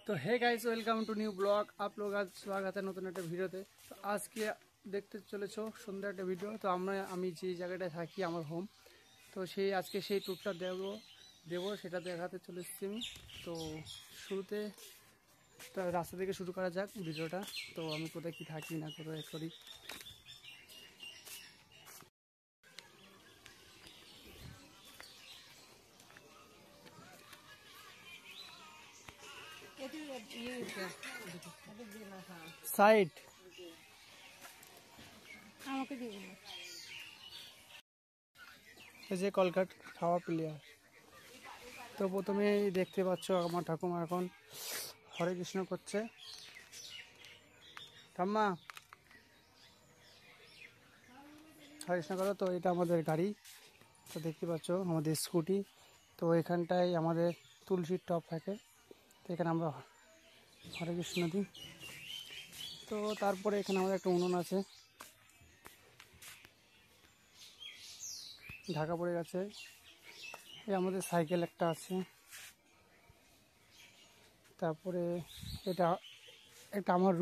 तो hey guys welcome to new blog. आप लोग आज स्वागत है नतून एक भिडियोते। तो आज के देखते चलेছো সুন্দর একটা ভিডিও। তো আমি যে জায়গাটায় থাকি আমার হোম, তো সেই আজকে সেই ট্যুরটা দেবো সেটা দেখাতে চলে এসেছি আমি। তো শুরুতে রাস্তা থেকে শুরু করা যাক ভিডিওটা। তো আমি কোথায় কি থাকি না কোথায় করি। সাইড এই যে কলকাতা খাওয়া প্লেয়ার। তো প্রথমেই দেখতে পাচ্ছ আমার ঠাকুমা এখন হরে কৃষ্ণ করছে। ঠাম্মা হরে কৃষ্ণ করো। তো এটা আমাদের গাড়ি, তো দেখতে পাচ্ছ আমাদের স্কুটি। তো এখানটায় আমাদের তুলসীর টব থাকে, তো এখানে আমরা হরে কৃষ্ণ দিই। তো তারপরে এখানে আমাদের একটা উনুন আছে, ঢাকা পড়ে গেছে। এই আমাদের সাইকেল একটা আছে। তারপরে এটা একটা আমার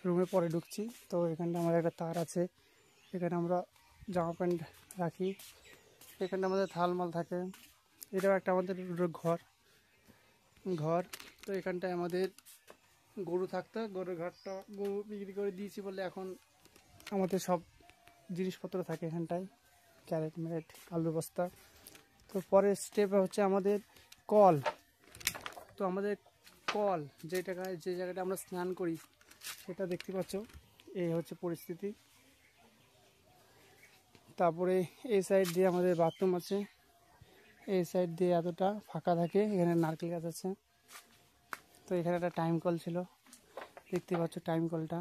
রুমে পরে ঢুকছি। তো এখানটা আমাদের একটা তার আছে, এখানে আমরা জামা প্যান্ট রাখি। এখানটা আমাদের থালমাল থাকে। এটাও একটা আমাদের ঘর। তো এখানটায় আমাদের গরু থাকতো, গরু বিক্রি করে দিয়েছি বলে এখন আমাদের সব জিনিসপত্র থাকে এখানটায়, ক্যারেট ম্যারেট আলু বস্তা। তো পরের স্টেপে হচ্ছে আমাদের কল। তো আমাদের কল যে জায়গাটা আমরা স্নান করি সেটা দেখতে পাচ্ছ, এই হচ্ছে পরিস্থিতি। তারপরে এই সাইড দিয়ে আমাদের বাথরুম আছে, এই সাইড দিয়ে এতটা ফাঁকা থাকে, এখানে নারকেল গাছ আছে। তো এখানে একটা টাইম কল ছিল, দেখতে পাচ্ছ টাইম কলটা।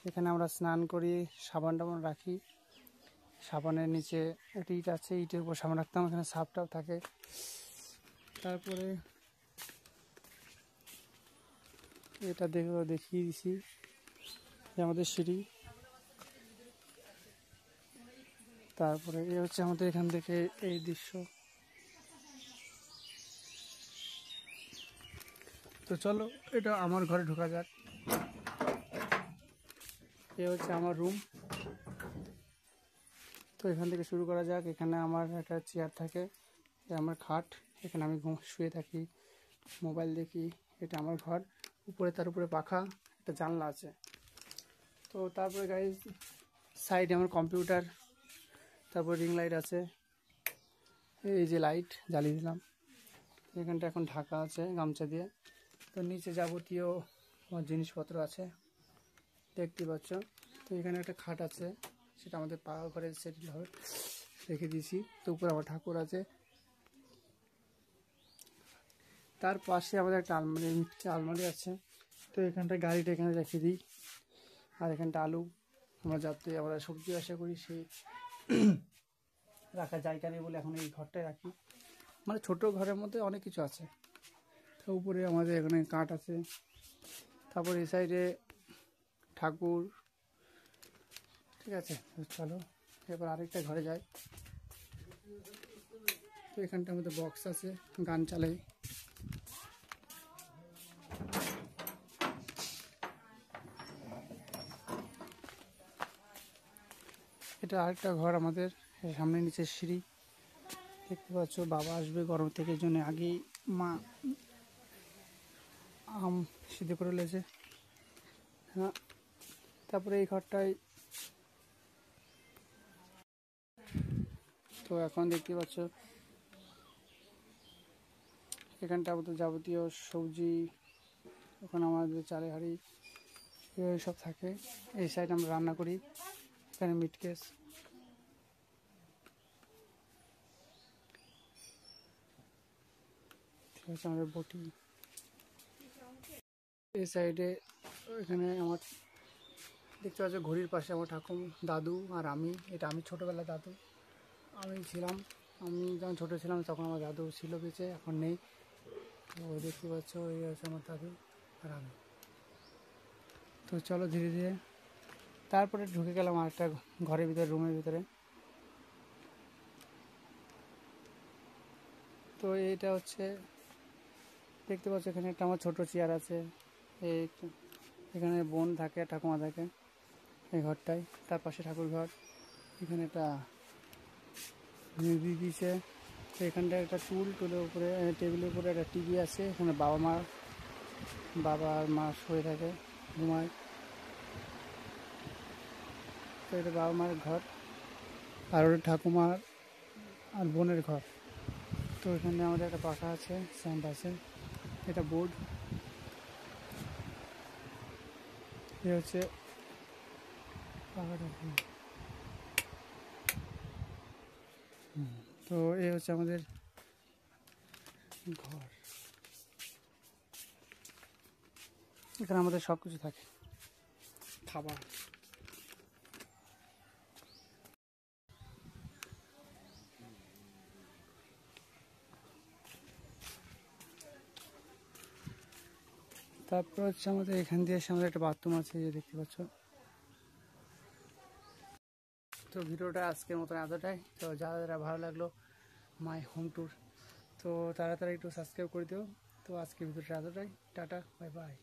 এখানে আমরা স্নান করি, সাবান টাবান রাখি। সাবানের নিচে একটা ইট আছে, ইটের উপর সাবান রাখতাম, এখানে সাপটাও থাকে। তারপরে এটা দেখিয়ে দিছি যে আমাদের সিঁড়ি। তারপরে এই হচ্ছে আমাদের এখান থেকে এই দৃশ্য। তো চলো এটা আমার ঘরে ঢোকা যাক। এ হচ্ছে আমার রুম। তো এখান থেকে শুরু করা যাক। এখানে আমার একটা চেয়ার থাকে, আমার খাট, এখানে আমি শুয়ে থাকি, মোবাইল দেখি। এটা আমার ঘর। উপরে তার উপরে পাখা, একটা জানলা আছে। তো তারপরে গাইজ সাইডে আমার কম্পিউটার, তারপর রিং লাইট আছে, এই যে লাইট জ্বালিয়ে দিলাম। এখানটা এখন ঢাকা আছে গামছা দিয়ে। তো নিচে যাবতীয় আমার জিনিসপত্র আছে দেখতে পাচ্ছ। তো এখানে একটা খাট আছে, সেটা আমাদের পাকা ঘরে সেটেল হবে, রেখে দিয়েছি। তো উপরে আমার ঠাকুর আছে। তার পাশে আমাদের একটা আলমারি আছে। তো এখানটা গাড়িটা এখানে রেখে দিই। আর এখানটা আলু, যাতে আমরা সবজি আশা করি সেই রাখার জায়গা নেই বলে এখন এই ঘরটায় রাখি। মানে ছোট ঘরের মধ্যে অনেক কিছু আছে। তো উপরে আমাদের এখানে কাঠ আছে। তারপর এই সাইডে ঠাকুর। ঠিক আছে, চলো এবার আরেকটা ঘরে যাই। তো এখানটা আমাদের বক্স আছে, গান চালাই। এটা আরেকটা ঘর আমাদের, সামনে নিচে সিঁড়ি দেখতে পাচ্ছ। বাবা আসবে গরম থেকে, জন্য আগেই মা আম সিদ্ধ করে লেছে। হ্যাঁ, তারপরে এই ঘরটায় তো এখন দেখতে পাচ্ছ এখানটা আমাদের যাবতীয় সবজি, ওখানে আমাদের চালে হাঁড়ি সব থাকে। এই সাইড আমরা রান্না করি, এখানে মিট কেস। ঠিক আছে, আমাদের বটি এই সাইডে। এখানে আমার দেখতে পাচ্ছ ঘড়ির পাশে আমার দাদু আর আমি। এটা আমি ছোটোবেলা দাদু আমি ছিলাম। আমি যখন ছোটো ছিলাম তখন আমার দাদু ছিল বেঁচে, এখন নেই। তো দেখতে পাচ্ছ এই আছে আমার দাদু আর আমি। তো চলো ধীরে ধীরে তারপরে ঢুকে গেলাম আরেকটা ঘরের ভিতরে, রুমের ভিতরে। তো এইটা হচ্ছে দেখতে পাচ্ছ এখানে একটা আমার ছোট চেয়ার আছে। এই এখানে বোন থাকে, ঠাকুমা থাকে এই ঘরটায়। তার পাশে ঠাকুর ঘর। এখানে একটা মিউজিক দিছে। তো এখানটায় একটা টুলের উপরে, টেবিলের উপরে একটা টিভি আছে। এখানে বাবা আর মা শুয়ে থাকে, ঘুমায়। তো এটা বাবা মায়ের ঘর, আর ওটা ঠাকুমার আর বোনের ঘর। তো এখানে আমাদের একটা পাখা আছে, স্ট্যান্ড আছে, এটা বোর্ড। এ হচ্ছে পাখাটা। তো এ হচ্ছে আমাদের ঘর। এখানে আমাদের সব কিছু থাকে, খাবার। তারপর হচ্ছে আমাদের এখান দিয়ে এসে আমাদের একটা বাথরুম আছে, যে দেখতে পাচ্ছ। তো ভিডিওটা আজকের মতন এতটাই। তো যারা যারা ভালো লাগলো মাই হোম ট্যুর, তো তাড়াতাড়ি একটু সাবস্ক্রাইব করে দিও। তো আজকের ভিডিওটা এতটাই। Tata, bye bye.